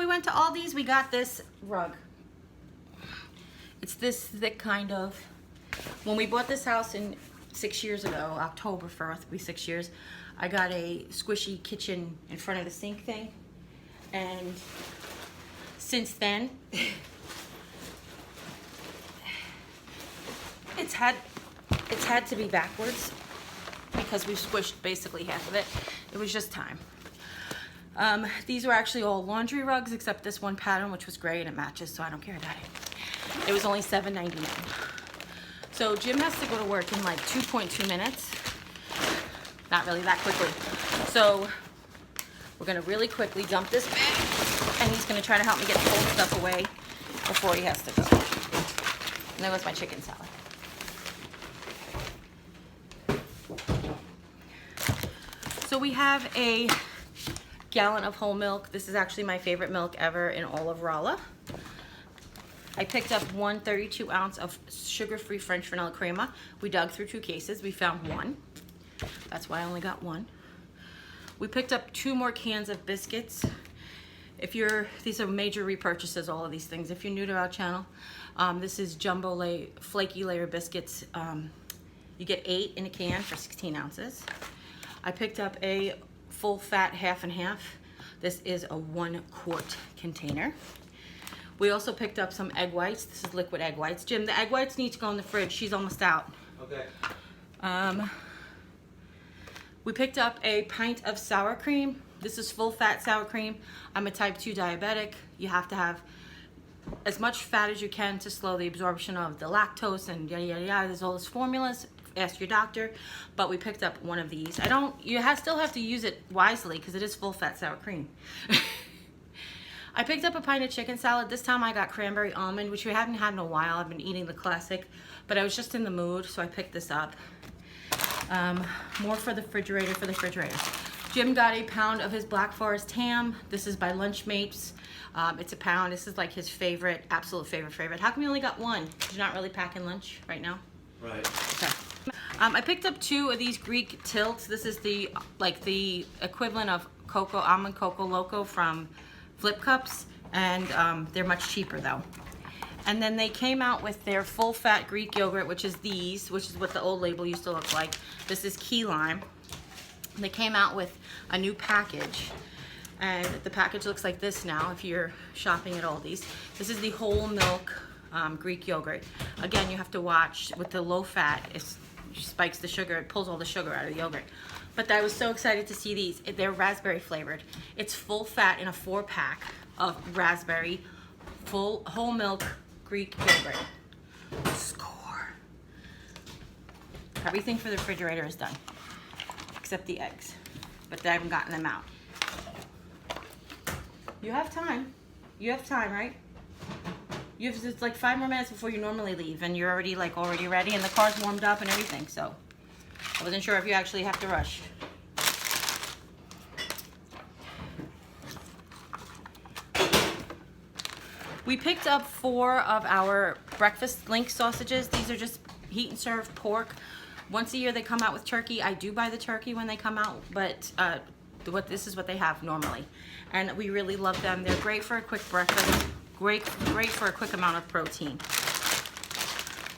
we went to Aldi's, we got this rug. It's this thick kind of. When we bought this house 6 years ago, October 1st, it'll be 6 years, I got a squishy kitchen in front of the sink thing. And since then, it's had to be backwards because we've squished basically half of it. It was just time. These were actually all laundry rugs except this one pattern, which was gray and it matches, so I don't care about it. It was only $7.99. So Jim has to go to work in like 2.2 minutes. Not really that quickly. So we're gonna really quickly dump this bag, and he's gonna try to help me get the old stuff away before he has to go. And there goes my chicken salad. So we have a gallon of whole milk. This is actually my favorite milk ever in all of Rolla. I picked up one 32 ounce of sugar-free French vanilla crema. We dug through 2 cases. We found one. That's why I only got one. We picked up 2 more cans of biscuits. These are major repurchases, all of these things. If you're new to our channel, this is jumbo flaky layer biscuits. You get 8 in a can for 16 ounces. I picked up a full fat half and half. This is a 1 quart container. We also picked up some egg whites. This is liquid egg whites. Jim, the egg whites need to go in the fridge. She's almost out. Okay. We picked up a pint of sour cream. This is full fat sour cream. I'm a type 2 diabetic. You have to have as much fat as you can to slow the absorption of the lactose and yada yada yada. There's all those formulas. Ask your doctor. But we picked up one of these. You still have to use it wisely because it is full fat sour cream. I picked up a pint of chicken salad. This time I got cranberry almond, which we haven't had in a while. I've been eating the classic, but I was just in the mood, so I picked this up. More for the refrigerator. Jim got a pound of his Black Forest ham. This is by Lunchmates. It's a pound. This is like his favorite, absolute favorite. How come you only got one? You're not really packing lunch right now? Right. Okay. I picked up 2 of these Greek tilts. This is the equivalent of almond cocoa loco from Flip Cups, and they're much cheaper though. And then they came out with their full fat Greek yogurt, which is what the old label used to look like. This is key lime. They came out with a new package, and the package looks like this now if you're shopping at Aldi's. This is the whole milk Greek yogurt. Again, you have to watch with the low fat. It spikes the sugar. It pulls all the sugar out of the yogurt. But I was so excited to see these. They're raspberry flavored. It's full fat in a 4-pack of raspberry, full whole milk Greek yogurt. Score. Everything for the refrigerator is done, except the eggs. But I haven't gotten them out. You have time. You have time, right? It's like 5 more minutes before you normally leave, and you're already ready, and the car's warmed up and everything, so I wasn't sure if you actually have to rush. We picked up 4 of our breakfast link sausages. These are just heat and serve pork. Once a year they come out with turkey. I do buy the turkey when they come out, but this is what they have normally. And we really love them. They're great for a quick breakfast. Great for a quick amount of protein.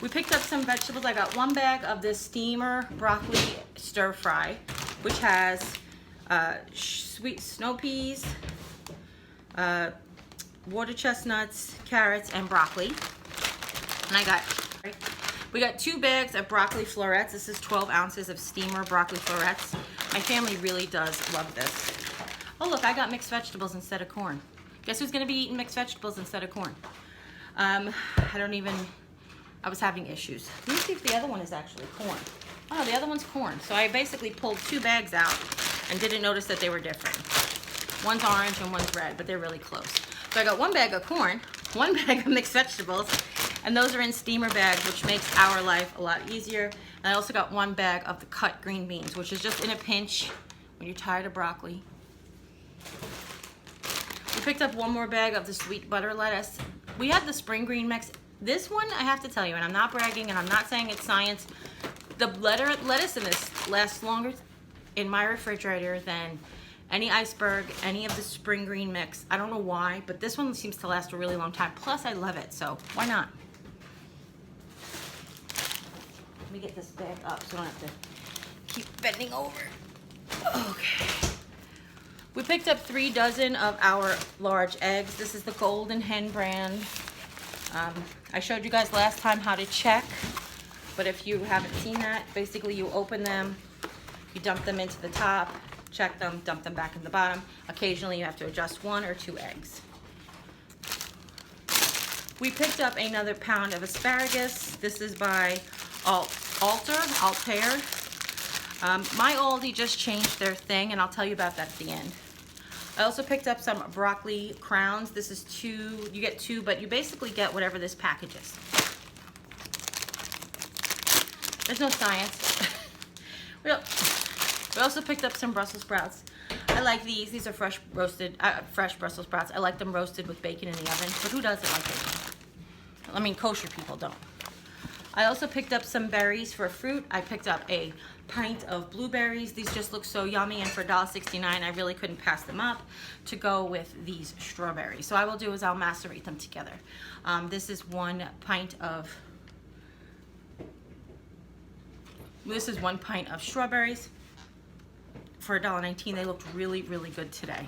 We picked up some vegetables. I got 1 bag of this steamer broccoli stir fry, which has sweet snow peas, water chestnuts, carrots, and broccoli. And we got 2 bags of broccoli florets. This is 12 ounces of steamer broccoli florets. My family really does love this. Oh look, I got mixed vegetables instead of corn. Guess who's gonna be eating mixed vegetables instead of corn? I was having issues. Let me see if the other one is actually corn. Oh no, the other one's corn. So I basically pulled 2 bags out and didn't notice that they were different. One's orange and one's red, but they're really close. So I got 1 bag of corn, 1 bag of mixed vegetables, and those are in steamer bags, which makes our life a lot easier. And I also got 1 bag of the cut green beans, which is just in a pinch when you're tired of broccoli. We picked up 1 more bag of the sweet butter lettuce. We had the spring green mix. This one, I have to tell you, and I'm not bragging and I'm not saying it's science, the lettuce in this lasts longer in my refrigerator than any iceberg, any of the spring green mix. I don't know why, but this one seems to last a really long time. Plus, I love it, so why not? Let me get this bag up so I don't have to keep bending over. Okay. We picked up 3 dozen of our large eggs. This is the Golden Hen brand. I showed you guys last time how to check, but if you haven't seen that, basically you open them, you dump them into the top, check them, dump them back in the bottom. Occasionally you have to adjust 1 or 2 eggs. We picked up another pound of asparagus. This is by Altair. My Aldi just changed their thing, and I'll tell you about that at the end. I also picked up some broccoli crowns. This is 2, you get 2, but you basically get whatever this package is. There's no science. We also picked up some Brussels sprouts. I like these. These are fresh roasted, fresh Brussels sprouts. I like them roasted with bacon in the oven, but who doesn't like bacon? I mean, kosher people don't. I also picked up some berries for fruit. I picked up a pint of blueberries. These just look so yummy, and for $1.69, I really couldn't pass them up to go with these strawberries. So what I will do is I'll macerate them together. This is 1 pint of strawberries for $1.19. They looked really, really good today.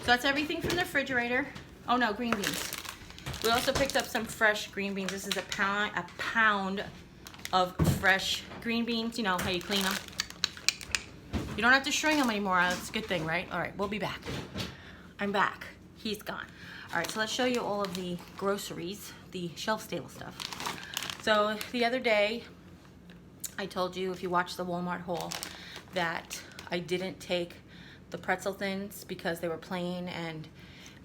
So that's everything from the refrigerator. Oh no, green beans. We also picked up some fresh green beans. This is a pound of fresh green beans. You know how you clean them. You don't have to string them anymore. That's a good thing, right? All right, we'll be back. I'm back. He's gone. All right, so let's show you all of the groceries, the shelf-stable stuff. So the other day, I told you, if you watched the Walmart haul, that I didn't take the pretzel thins because they were plain, and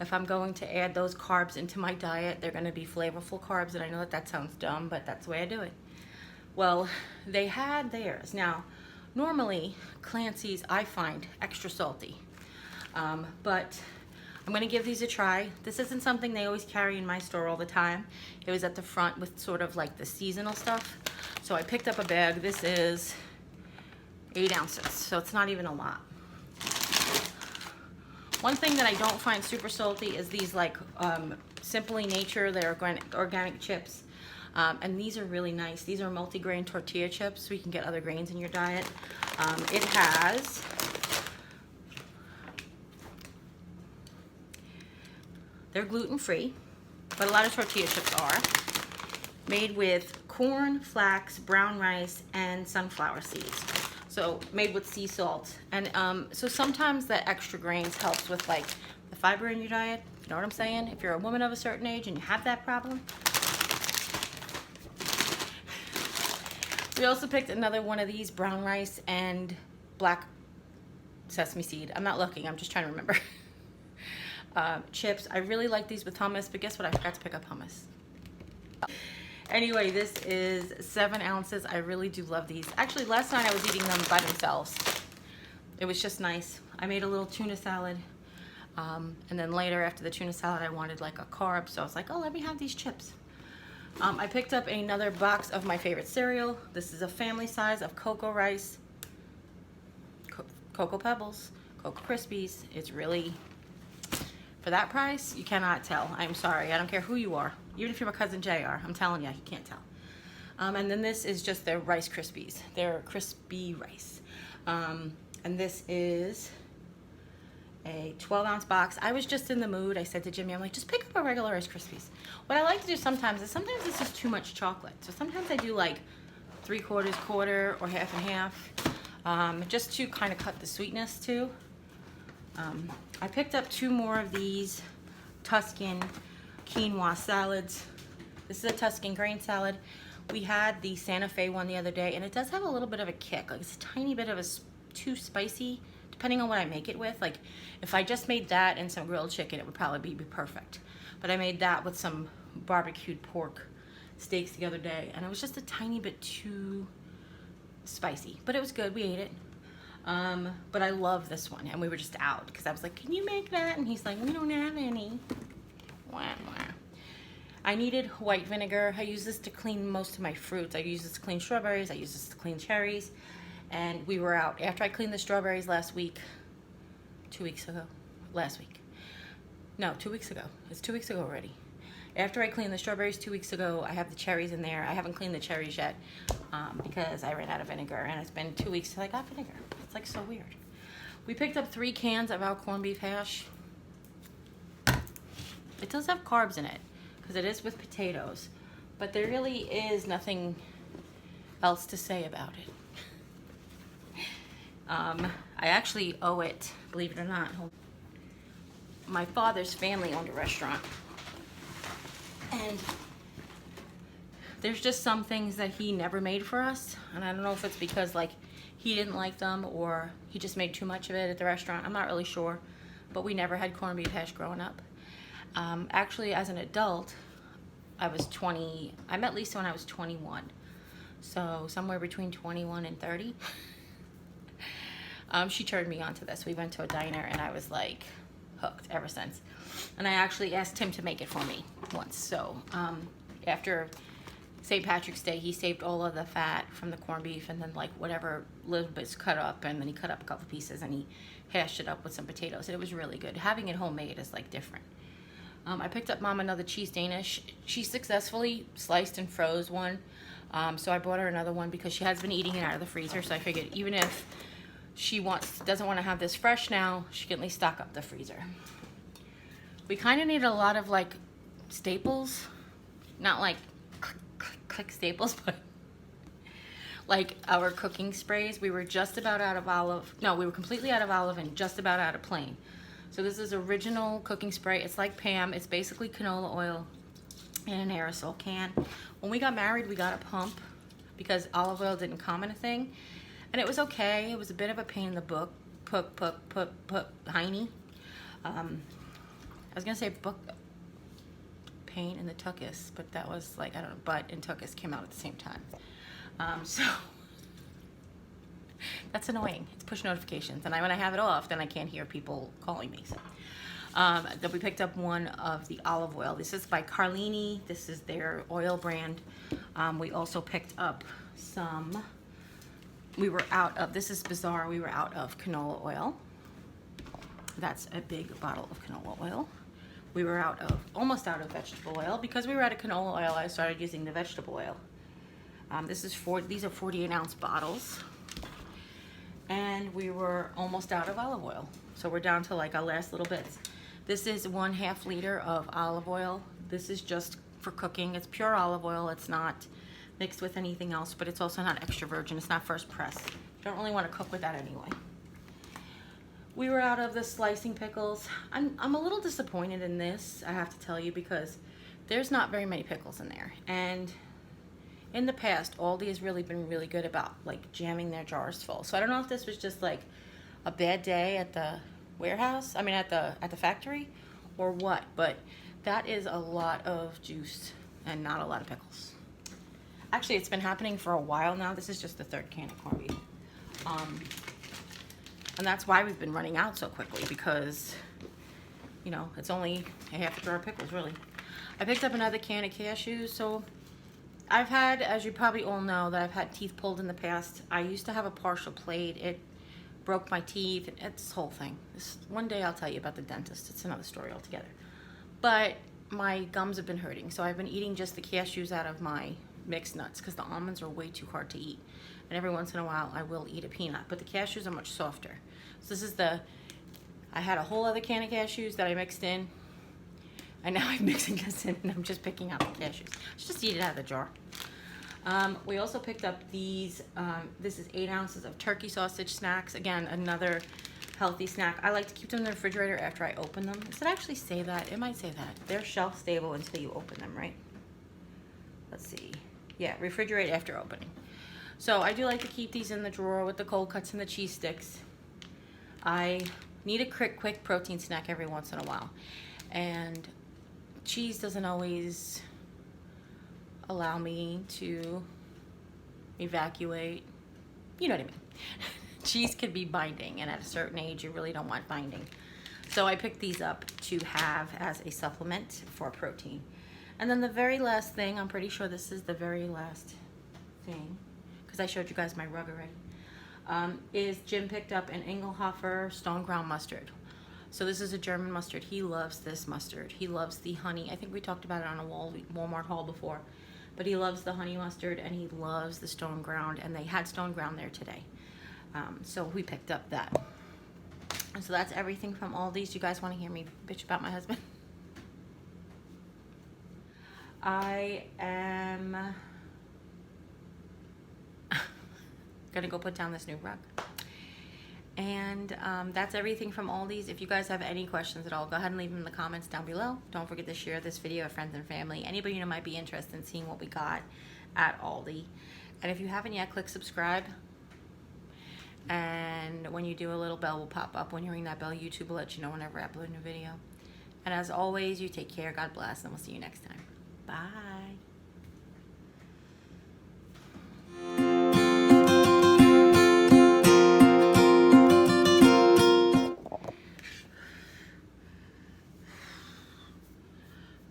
if I'm going to add those carbs into my diet, they're going to be flavorful carbs, and I know that that sounds dumb, but that's the way I do it. Well, they had theirs. Now, normally, Clancy's I find extra salty, but I'm going to give these a try. This isn't something they always carry in my store all the time. It was at the front with sort of like the seasonal stuff. So I picked up a bag. This is 8 ounces, so it's not even a lot. One thing that I don't find super salty is these like Simply Nature, they're organic chips. And these are really nice. These are multi-grain tortilla chips, so you can get other grains in your diet. It has they're gluten-free, but a lot of tortilla chips are. Made with corn, flax, brown rice, and sunflower seeds. So made with sea salt. And so sometimes the extra grains helps with like the fiber in your diet. You know what I'm saying? If you're a woman of a certain age and you have that problem. We also picked another one of these brown rice and black sesame seed. I'm not looking, I'm just trying to remember. Chips. I really like these with hummus, but guess what? I forgot to pick up hummus. Anyway, this is 7 ounces. I really do love these. Actually, last night I was eating them by themselves. It was just nice. I made a little tuna salad. And then later, after the tuna salad, I wanted like a carb. So I was like, oh, let me have these chips. I picked up another box of my favorite cereal. This is a family size of Cocoa Rice, Cocoa Pebbles, Cocoa Krispies. It's really, for that price, you cannot tell. I'm sorry. I don't care who you are. Even if you're my cousin JR, I'm telling you, you can't tell. And then this is just their Rice Krispies. They're crispy rice. And this is a 12-ounce box. I was just in the mood. I said to Jimmy, I'm like, just pick up a regular Rice Krispies. What I like to do sometimes is this is too much chocolate. So sometimes I do like 3/4 quarter or half and half, just to kind of cut the sweetness too. I picked up 2 more of these Tuscan quinoa salads. This is a Tuscan grain salad. We had the Santa Fe one the other day, and it does have a little bit of a kick. Like it's a tiny bit of too spicy, depending on what I make it with. Like if I just made that and some grilled chicken, it would probably be perfect. But I made that with some barbecued pork steaks the other day, and it was just a tiny bit too spicy. But it was good. We ate it. But I love this one, and we were just out because I was like, can you make that? And he's like, we don't have any. Wah, wah. I needed white vinegar. I use this to clean most of my fruits. I use this to clean strawberries. I use this to clean cherries. And we were out. After I cleaned the strawberries last week, 2 weeks ago, last week. No, 2 weeks ago. It's 2 weeks ago already. After I cleaned the strawberries 2 weeks ago, I have the cherries in there. I haven't cleaned the cherries yet because I ran out of vinegar, and it's been 2 weeks till I got vinegar. It's like so weird. We picked up 3 cans of our corned beef hash. It does have carbs in it because it is with potatoes, but there really is nothing else to say about it. I actually owe it, believe it or not. My father's family owned a restaurant, and there's just some things that he never made for us, and I don't know if it's because like he didn't like them or he just made too much of it at the restaurant. I'm not really sure, but we never had corned beef hash growing up. Actually, as an adult, I met Lisa when I was 21, so somewhere between 21 and 30. She turned me on to this. We went to a diner and I was like hooked ever since. And I actually asked him to make it for me once. So after St. Patrick's Day, he saved all of the fat from the corned beef and then like whatever little bits cut up, and then he cut up a couple pieces and he hashed it up with some potatoes. And it was really good. Having it homemade is like different. I picked up Mom another cheese Danish. She successfully sliced and froze one. So I bought her another one because she has been eating it out of the freezer. So I figured even if she doesn't want to have this fresh now, she can at least stock up the freezer. We kind of need a lot of like staples, not like click staples, but like our cooking sprays. We were just about out of olive. No, we were completely out of olive and just about out of plain. So this is original cooking spray. It's like Pam. It's basically canola oil in an aerosol can. When we got married, we got a pump because olive oil didn't come in a thing. And it was okay. It was a bit of a pain in the hiney. I was gonna say pain in the tuchus, but that was like, I don't know, butt and tuchus came out at the same time. So that's annoying. It's push notifications, and when I have it off, then I can't hear people calling me. So then we picked up one of the olive oil. This is by Carlini. This is their oil brand. We also picked up some. This is bizarre, we were out of canola oil. That's a big bottle of canola oil. We were almost out of vegetable oil. Because we were out of canola oil, I started using the vegetable oil. These are 48-ounce bottles. And we were almost out of olive oil. So we're down to like our last little bits. This is 1/2 liter of olive oil. This is just for cooking. It's pure olive oil. It's not mixed with anything else, but it's also not extra virgin. It's not first press. You don't really want to cook with that anyway. We were out of the slicing pickles. I'm a little disappointed in this, I have to tell you, because there's not very many pickles in there. And in the past, Aldi has really been really good about like jamming their jars full. So I don't know if this was just like a bad day at the warehouse, at the factory, or what, but that is a lot of juice and not a lot of pickles. Actually, it's been happening for a while now. This is just the 3rd can of corned beef. And that's why we've been running out so quickly, because, you know, it's only a half a jar of pickles, really. I picked up another can of cashews. So I've had, as you probably all know, that I've had teeth pulled in the past. I used to have a partial plate. It broke my teeth. It's this whole thing. One day I'll tell you about the dentist. It's another story altogether. But my gums have been hurting, so I've been eating just the cashews out of my mixed nuts because the almonds are way too hard to eat. And every once in a while I will eat a peanut, but the cashews are much softer. So this is I had a whole other can of cashews that I mixed in, and now I'm mixing this in and I'm just picking out the cashews. Just eat it out of the jar. We also picked up these, this is 8 ounces of turkey sausage snacks. Again, another healthy snack. I like to keep them in the refrigerator after I open them. Does it actually say that? It might say that. They're shelf stable until you open them, right? Let's see. Yeah, refrigerate after opening. So I do like to keep these in the drawer with the cold cuts and the cheese sticks. I need a quick protein snack every once in a while. And cheese doesn't always allow me to evacuate. You know what I mean. Cheese can be binding, and at a certain age you really don't want binding. So I picked these up to have as a supplement for protein. And then the very last thing, I'm pretty sure this is the very last thing, because I showed you guys my rug already, is Jim picked up an Engelhofer stone ground mustard. So this is a German mustard. He loves this mustard. He loves the honey. I think we talked about it on a Walmart haul before. But he loves the honey mustard and he loves the stone ground. And they had stone ground there today. So we picked up that. And so that's everything from Aldi's. Do you guys want to hear me bitch about my husband? I am gonna go put down this new rug. And that's everything from Aldi's. If you guys have any questions at all, go ahead and leave them in the comments down below. Don't forget to share this video with friends and family. Anybody who might be interested in seeing what we got at Aldi. And if you haven't yet, click subscribe. And when you do, a little bell will pop up. When you ring that bell, YouTube will let you know whenever I upload a new video. And as always, you take care, God bless, and we'll see you next time. Bye.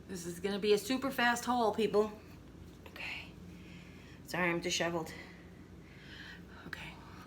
This is gonna be a super fast haul, people. Okay. Sorry, I'm disheveled.